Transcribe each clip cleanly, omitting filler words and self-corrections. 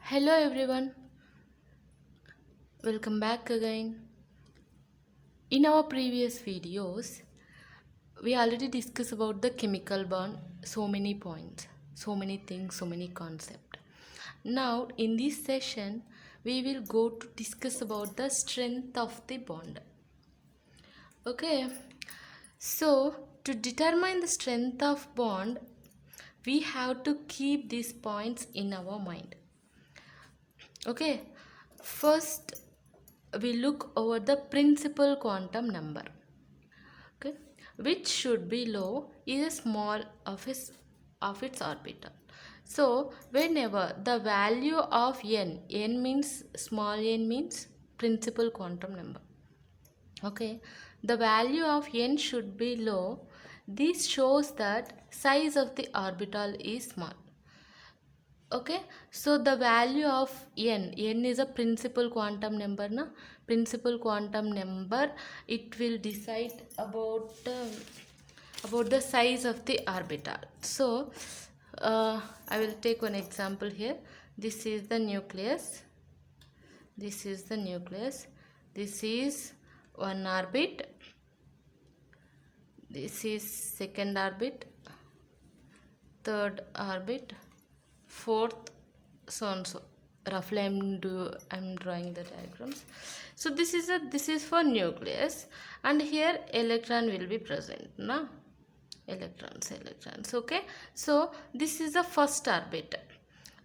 Hello everyone, welcome back again. In our previous videos, we already discussed about the chemical bond, so many points, so many things, so many concepts. Now, in this session, we will go to discuss about the strength of the bond. Okay, so to determine the strength of bond, we have to keep these points in our mind. Okay, first we look over the principal quantum number, okay, which should be low is a small of its orbital. So whenever the value of n means small n means principal quantum number, okay, the value of n should be low. This shows that size of the orbital is small. Okay, so the value of n is a principal quantum number, na principal quantum number, it will decide about the size of the orbital. So I will take one example here. This is the nucleus, this is the nucleus, this is one orbit, this is second orbit, third orbit, fourth, so and so. Roughly I'm drawing the diagrams. So this is for nucleus, and here electron will be present, na, electrons. Okay, so this is the first orbit.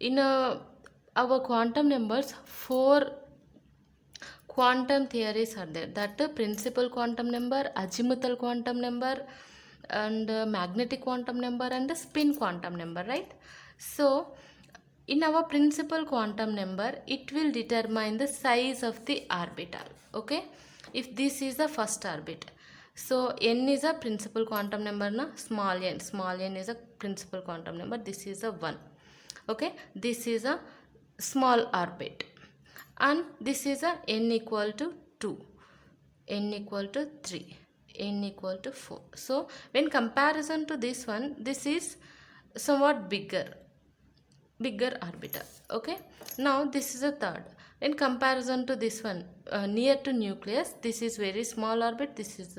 In our quantum numbers, four quantum theories are there, that principal quantum number, azimuthal quantum number, and magnetic quantum number, and the spin quantum number, right? So in our principal quantum number, it will determine the size of the orbital. Okay, if this is the first orbit, so n is a principal quantum number, na, small n is a principal quantum number, this is a 1. Okay, this is a small orbit, and this is a n equal to 2, n equal to 3, n equal to 4. So when comparison to this one, this is somewhat bigger orbital. Okay, now this is a third. In comparison to this one, near to nucleus, this is very small orbit, this is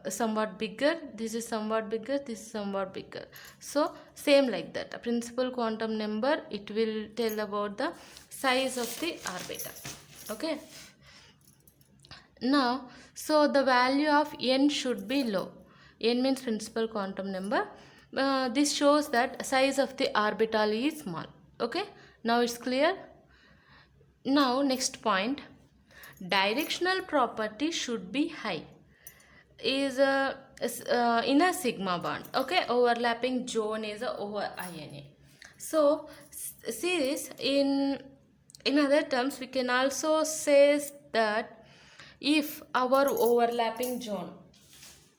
somewhat bigger, this is somewhat bigger, this is somewhat bigger. So same like that, a principal quantum number, it will tell about the size of the orbital. Okay, now so the value of n should be low. N means principal quantum number. This shows that size of the orbital is small. Okay, now it's clear. Now next point, directional property should be high is in a sigma bond. Okay, overlapping zone is over INA. So see this, in other terms we can also say that if our overlapping zone,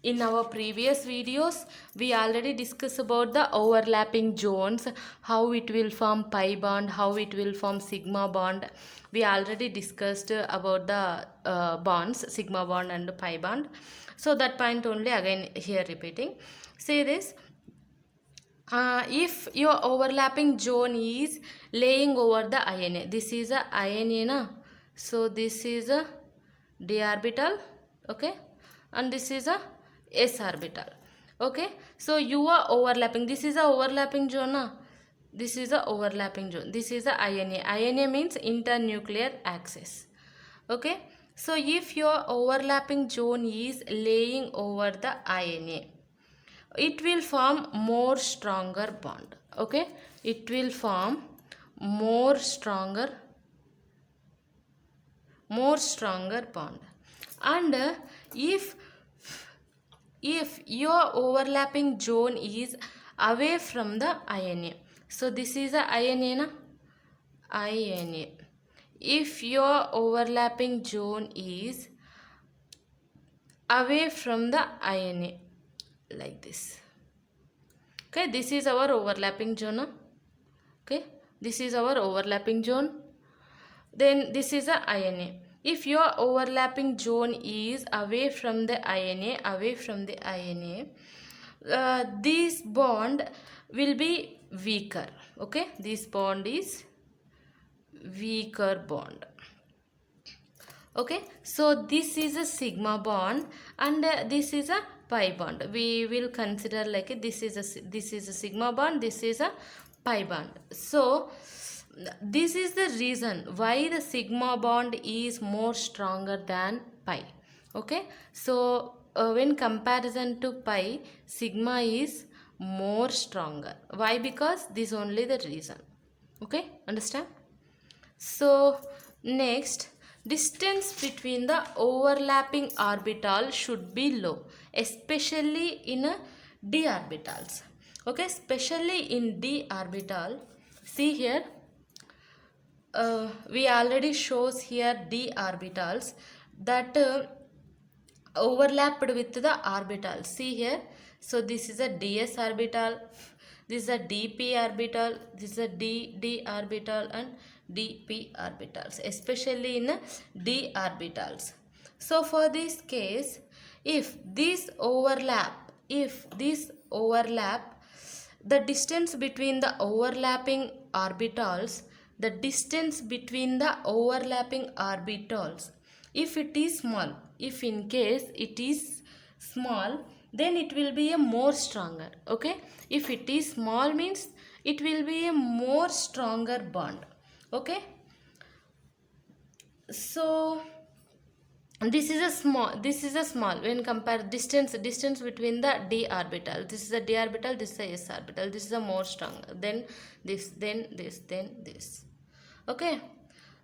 in our previous videos we already discussed about the overlapping zones, how it will form pi bond, how it will form sigma bond. We already discussed about the bonds, sigma bond and pi bond. So that point only again here repeating. Say this, if your overlapping zone is laying over the INA, this is a INA, na? So this is a d orbital, okay, and this is a s orbital. Okay, so you are overlapping, this is a overlapping zone, na? This is a overlapping zone, this is a INA means internuclear axis. Okay, so if your overlapping zone is laying over the INA, it will form more stronger bond. Okay, it will form more stronger bond. And if your overlapping zone is away from the INA, so this is a INA, na? INA. If your overlapping zone is away from the INA, like this. Okay, this is our overlapping zone, na? Okay, this is our overlapping zone. Then this is a INA. If your overlapping zone is away from the INA, this bond will be weaker. Okay, this bond is weaker bond. Okay, so this is a sigma bond and this is a pi bond. We will consider like this is a sigma bond, this is a pi bond. So this is the reason why the sigma bond is more stronger than pi. Okay, so when comparison to pi, sigma is more stronger. Why? Because this only the reason. Okay, understand? So next, distance between the overlapping orbital should be low, especially in d orbitals. Okay, especially in d orbital. See here, we already shows here d orbitals that overlapped with the orbital. See here, so this is a ds orbital, this is a dp orbital, this is a d orbital and dp orbitals, especially in d orbitals. So for this case, if this overlap, the distance between the overlapping orbitals, if it is small, if in case it is small, then it will be a more stronger. Okay, if it is small means it will be a more stronger bond. Okay, so this is a small when compare distance between the d orbital, this is a d orbital, this is a s orbital, this is a more stronger, then this, then this, then this. Okay,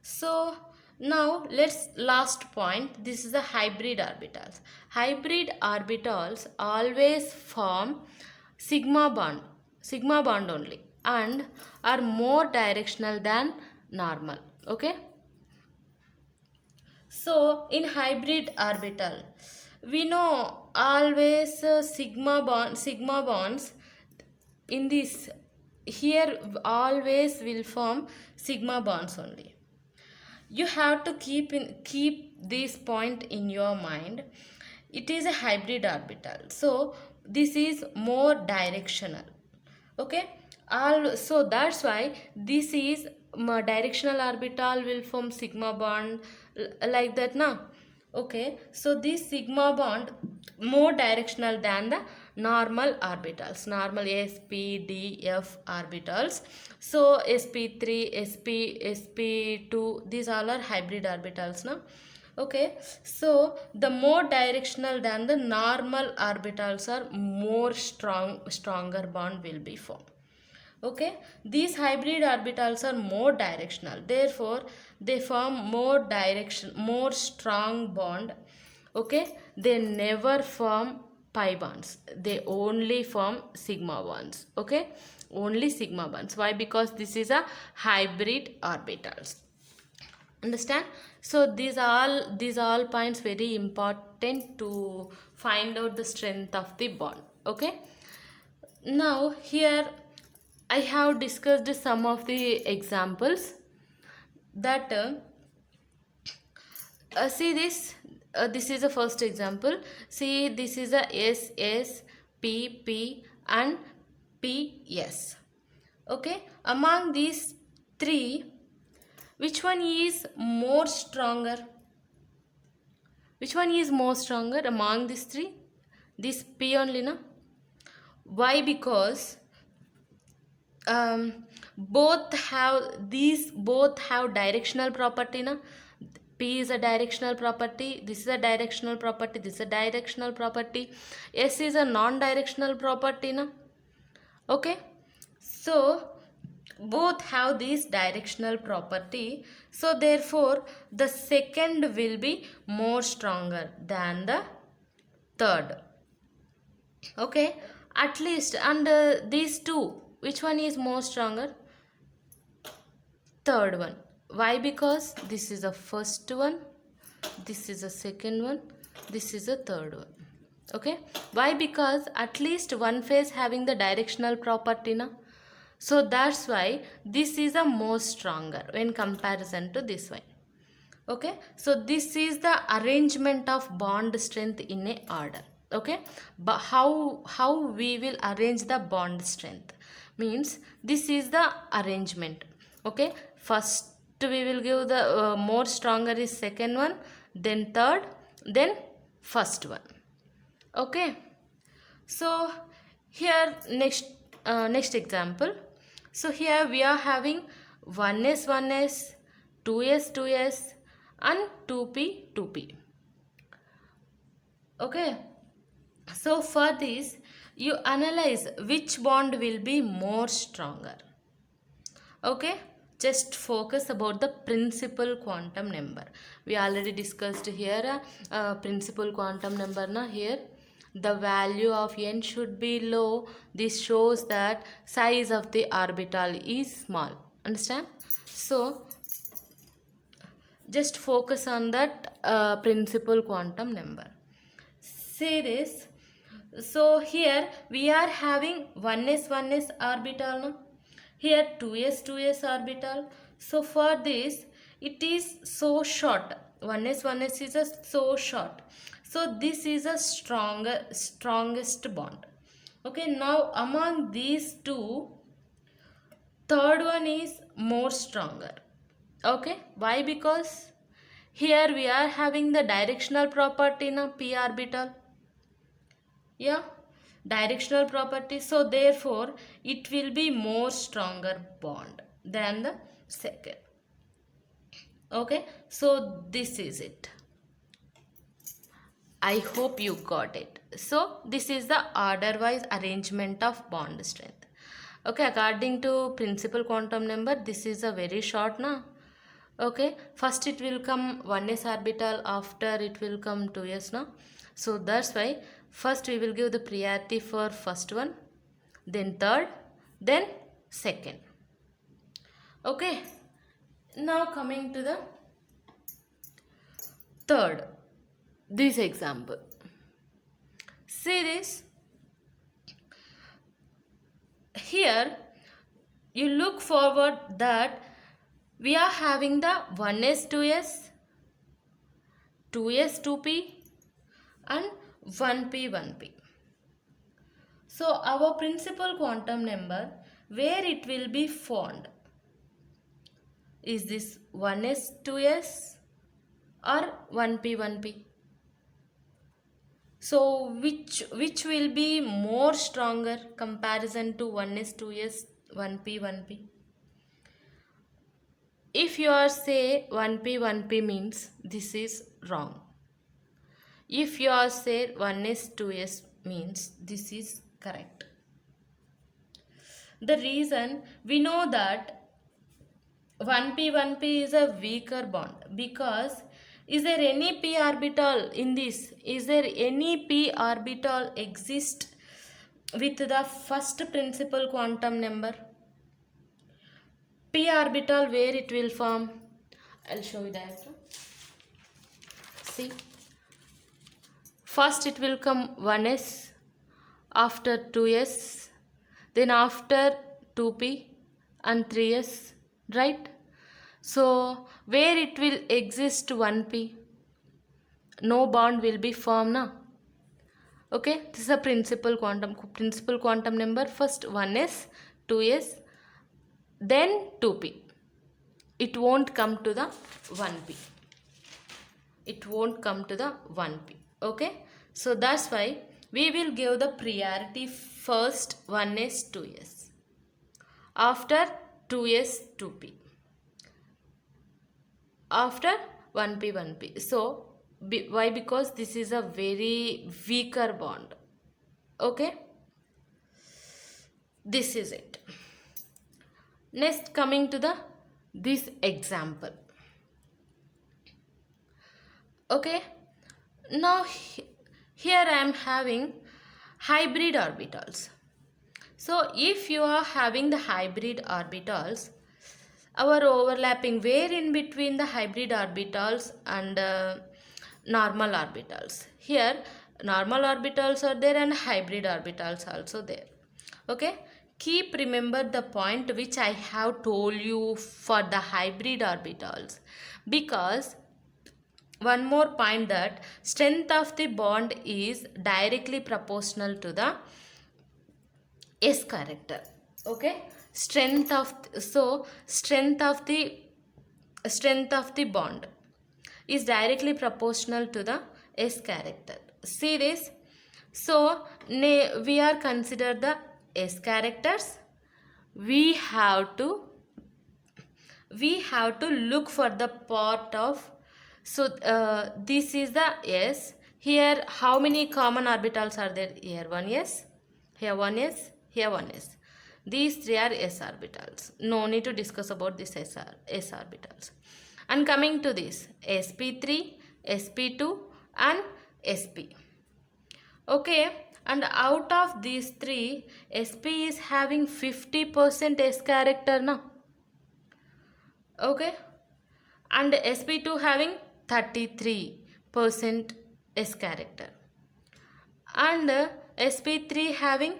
so now let's last point, this is the hybrid orbitals. Hybrid orbitals always form sigma bond only and are more directional than normal. Okay, so in hybrid orbital, we know always sigma bonds in this here always will form sigma bonds only. You have to keep this point in your mind. It is a hybrid orbital, so this is more directional. Okay, so that's why this is directional orbital will form sigma bond like that now. Okay, so this sigma bond more directional than the normal orbitals, normal sp d f orbitals. So sp3 sp2, these all are hybrid orbitals now. Okay, so the more directional than the normal orbitals are, more stronger bond will be formed. Okay, these hybrid orbitals are more directional, therefore they form more strong bond. Okay, they never form pi bonds, they only form sigma bonds. Okay, only sigma bonds. Why? Because this is a hybrid orbitals. Understand? So these all points very important to find out the strength of the bond. Okay, now here I have discussed some of the examples that see this is the first example. See, this is a SS, PP and PS. Okay, among these three, which one is more stronger? Which one is more stronger among these three? This P only, na? Why? Because both have directional property, na? P is a directional property, this is a directional property, this is a directional property, S is a non-directional property, na? Okay, so both have this directional property, so therefore the second will be more stronger than the third. Okay, at least, and these two, which one is more stronger? Third one. Why? Because this is the first one, this is the second one, this is the third one. Okay, why? Because at least one phase having the directional property, na? So that's why this is a more stronger when comparison to this one. Okay, so this is the arrangement of bond strength in a order. Okay, but how we will arrange the bond strength means this is the arrangement. Okay, first we will give the more stronger is second one, then third, then first one. Okay, so here next example. So here we are having 1s 1s, 2s 2s, and 2p 2p. Okay, so for this you analyze which bond will be more stronger. Okay, just focus about the principal quantum number. We already discussed here principal quantum number na. Here the value of n should be low. This shows that size of the orbital is small. Understand? So just focus on that principal quantum number. Say this. So here we are having 1s 1s orbital, no? Here 2s 2s orbital. So for this it is so short. 1s 1s is a so short. So this is a strongest bond. Okay, now among these two, third one is more stronger. Okay, why? Because here we are having the directional property in a p orbital. Yeah, directional property. So therefore it will be more stronger bond than the second. Okay, so this is it. I hope you got it. So this is the order wise arrangement of bond strength. Okay, according to principal quantum number, this is a very short na. Okay, first it will come 1s orbital, after it will come 2s na. So that's why first we will give the priority for first one, then third, then second. Okay, now coming to the third, this example. See this. Here you look forward that we are having the 1s 2s, 2s 2p, and 1p 1p. So our principal quantum number where it will be found is this 1s 2s or 1p 1p. So which will be more stronger comparison to 1s 2s 1p 1p? If you are say 1p 1p means this is wrong. If you are say 1s 2s means this is correct. The reason we know that 1p 1p is a weaker bond, because is there any p orbital in this? Is there any p orbital exist with the first principal quantum number? P orbital where it will form? I'll show you that. See, first it will come 1s, after 2s, then after 2p and 3s, right? So where it will exist 1p, no bond will be formed na. Okay, this is a principal quantum number. First 1s, 2s, then 2p. It won't come to the 1p. It won't come to the 1p. Okay, so that's why we will give the priority first 1s 2s, after 2s 2p, after 1p 1p. So why? Because this is a very weaker bond. Okay, this is it. Next, coming to the this example. Okay, now here I am having hybrid orbitals. So if you are having the hybrid orbitals, our overlapping where in between the hybrid orbitals and normal orbitals. Here normal orbitals are there and hybrid orbitals also there. Okay, keep remember the point which I have told you for the hybrid orbitals, because one more point that strength of the bond is directly proportional to the S character. Okay, strength of the strength of the bond is directly proportional to the S character. See this? So we are considered the S characters. We have to look for the part of, so this is the S. Here how many common orbitals are there? Here one S, here one S, here one S. These three are S orbitals. No need to discuss about this S orbitals. And coming to this sp3, sp2 and sp. Okay, and out of these three, sp is having 50% S character now. Okay, and sp2 having 33% S character, and sp3 having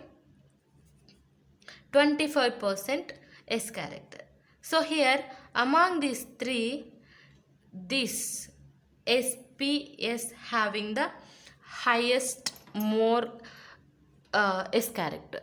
25% S character. So here among these three, this sp is having the highest more S character.